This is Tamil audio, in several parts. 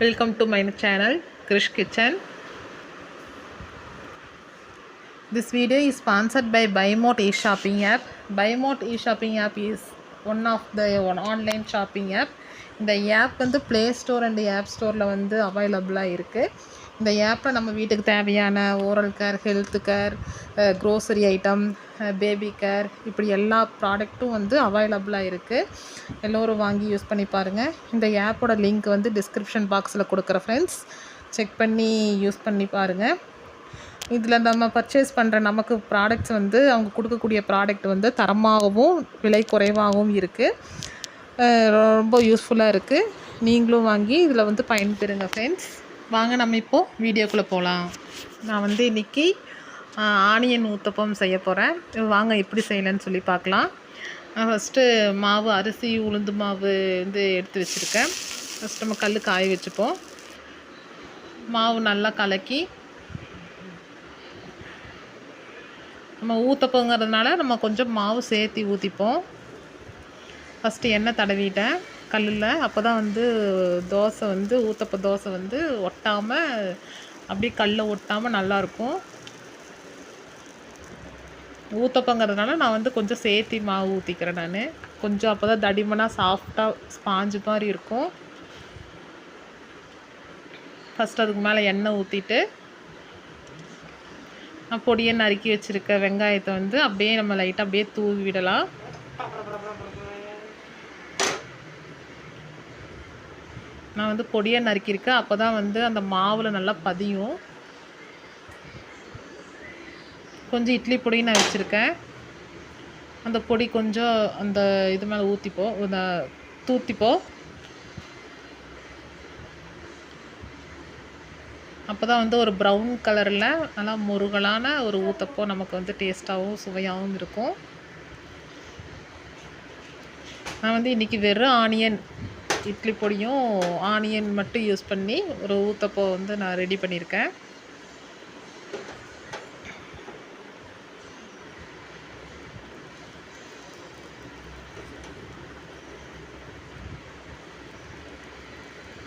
Welcome to my channel Krish Kitchen. This video is sponsored by BuyMote e-shopping app. BuyMote e-shopping app is one of the online shopping app. இந்த ஆப் வந்து ப்ளே ஸ்டோர் அண்ட் ஆப் ஸ்டோரில் வந்து அவைலபிளாக இருக்குது. இந்த ஆப்பில் நம்ம வீட்டுக்கு தேவையான oral care, health care, grocery item, baby care, இப்படி எல்லா ப்ராடக்ட்டும் வந்து அவைலபிளாக இருக்குது. எல்லோரும் வாங்கி யூஸ் பண்ணி பாருங்கள். இந்த ஆப்போட லிங்க் வந்து டிஸ்கிரிப்ஷன் பாக்ஸில் கொடுக்குற ஃப்ரெண்ட்ஸ், செக் பண்ணி யூஸ் பண்ணி பாருங்கள். இதில் நம்ம பர்ச்சேஸ் பண்ணுற நமக்கு ப்ராடக்ட்ஸ் வந்து அவங்க கொடுக்கக்கூடிய ப்ராடக்ட் வந்து தரமாகவும் விலை குறைவாகவும் இருக்குது. ரொம்ப யூஸ்ஃபுல்லாக இருக்குது. நீங்களும் வாங்கி இதில் வந்து பயன்பெறுங்க ஃப்ரெண்ட்ஸ். வாங்க நம்ம இப்போது வீடியோக்குள்ளே போகலாம். நான் வந்து இன்றைக்கி ஆனியன் ஊத்தப்பம் செய்ய போகிறேன். வாங்க எப்படி செய்யலன்னு சொல்லி பார்க்கலாம். ஃபஸ்ட்டு மாவு, அரிசி உளுந்து மாவு வந்து எடுத்து வச்சுருக்கேன். ஃபஸ்ட்டு நம்ம கல் காய வச்சுப்போம். மாவு நல்லா கலக்கி, நம்ம ஊத்தப்பங்கிறதுனால நம்ம கொஞ்சம் மாவு சேர்த்து ஊற்றிப்போம். ஃபஸ்ட்டு எண்ணெய் தடவிட்டேன் கல்லில். அப்போ தான் வந்து தோசை வந்து ஊத்தப்ப தோசை வந்து ஒட்டாமல், அப்படியே கல்லில் ஒட்டாமல் நல்லாயிருக்கும். ஊத்தப்பங்கிறதுனால நான் வந்து கொஞ்சம் சேர்த்தி மாவு ஊற்றிக்கிறேன். நான் கொஞ்சம் அப்போ தான் தடிமனாக சாஃப்டாக ஸ்பாஞ்சு மாதிரி இருக்கும். ஃபஸ்ட்டு அதுக்கு மேலே எண்ணெய் ஊற்றிட்டு, நான் பொடியை நறுக்கி வச்சுருக்க வெங்காயத்தை வந்து அப்படியே நம்ம லைட்டாக அப்படியே தூவி விடலாம். நான் வந்து பொடியை நறுக்கியிருக்கேன். அப்போ தான் வந்து அந்த மாவில் நல்லா பதியும். கொஞ்சம் இட்லி பொடியும் நான் வச்சுருக்கேன். அந்த பொடி கொஞ்சம் அந்த இது மேலே ஊற்றிப்போம், தூத்திப்போம். அப்போ தான் வந்து ஒரு ப்ரௌன் கலரில் நல்லா முருகலான ஒரு ஊத்தப்பம் நமக்கு வந்து டேஸ்ட்டாகவும் சுவையாகவும் இருக்கும். நான் வந்து இன்றைக்கி வெறும் ஆனியன் இட்லி பொடியும் ஆனியன் மட்டும் யூஸ் பண்ணி ஒரு ஊத்தப்பம் வந்து நான் ரெடி பண்ணியிருக்கேன்.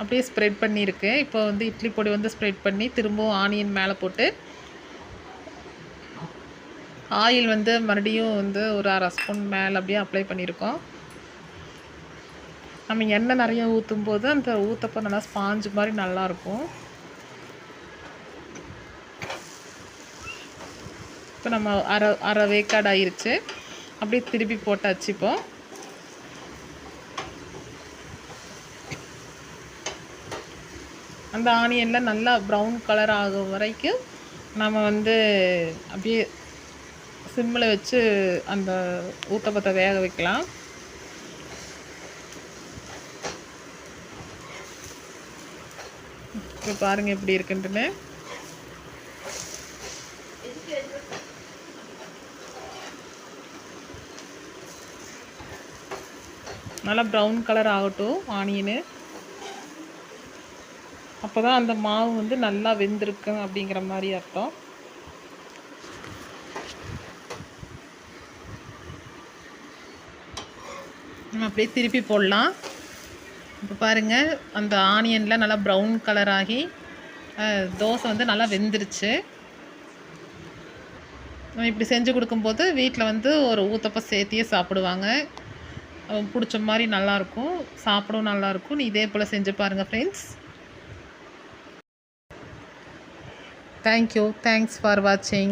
அப்படியே ஸ்ப்ரெட் பண்ணியிருக்கேன். இப்போ வந்து இட்லி பொடி வந்து ஸ்ப்ரெட் பண்ணி திரும்பவும் ஆனியன் மேலே போட்டு, ஆயில் வந்து மறுபடியும் வந்து ஒரு 1/2 ஸ்பூன் மேலே அப்படியே அப்ளை பண்ணியிருக்கோம். நம்ம எண்ணெய் நிறைய ஊற்றும் போது அந்த ஊத்தப்பம் நல்லா ஸ்பாஞ்சு மாதிரி நல்லாயிருக்கும். இப்போ நம்ம அரை வேக்காடு ஆயிடுச்சு. அப்படியே திருப்பி போட்டாச்சு. இப்போ அந்த ஆனியனில் நல்லா ப்ரௌன் கலர் ஆகும் வரைக்கும் நம்ம வந்து அப்படியே சிம்மில் வச்சு அந்த ஊத்தப்பத்தை வேக வைக்கலாம். இப்போ பாருங்கள் எப்படி இருக்குன்ட்டுன்னு. நல்லா ப்ரௌன் கலர் ஆகட்டும் ஆனியனு. அப்போ தான் அந்த மாவு வந்து நல்லா வெந்திருக்கும் அப்படிங்கிற மாதிரி அர்த்தம். நம்ம அப்படியே திருப்பி போடலாம். இப்போ பாருங்கள், அந்த ஆனியனில் நல்லா ப்ரௌன் கலர் ஆகி தோசை வந்து நல்லா வெந்துருச்சு. நம்ம இப்படி செஞ்சு கொடுக்கும்போது வீட்டில் வந்து ஒரு ஊத்தப்பம் சேர்த்தியே சாப்பிடுவாங்க. பிடிச்ச மாதிரி நல்லாயிருக்கும், சாப்பிடவும் நல்லாயிருக்கும். இதே போல் செஞ்சு பாருங்கள் friends. Thank you. Thanks for watching.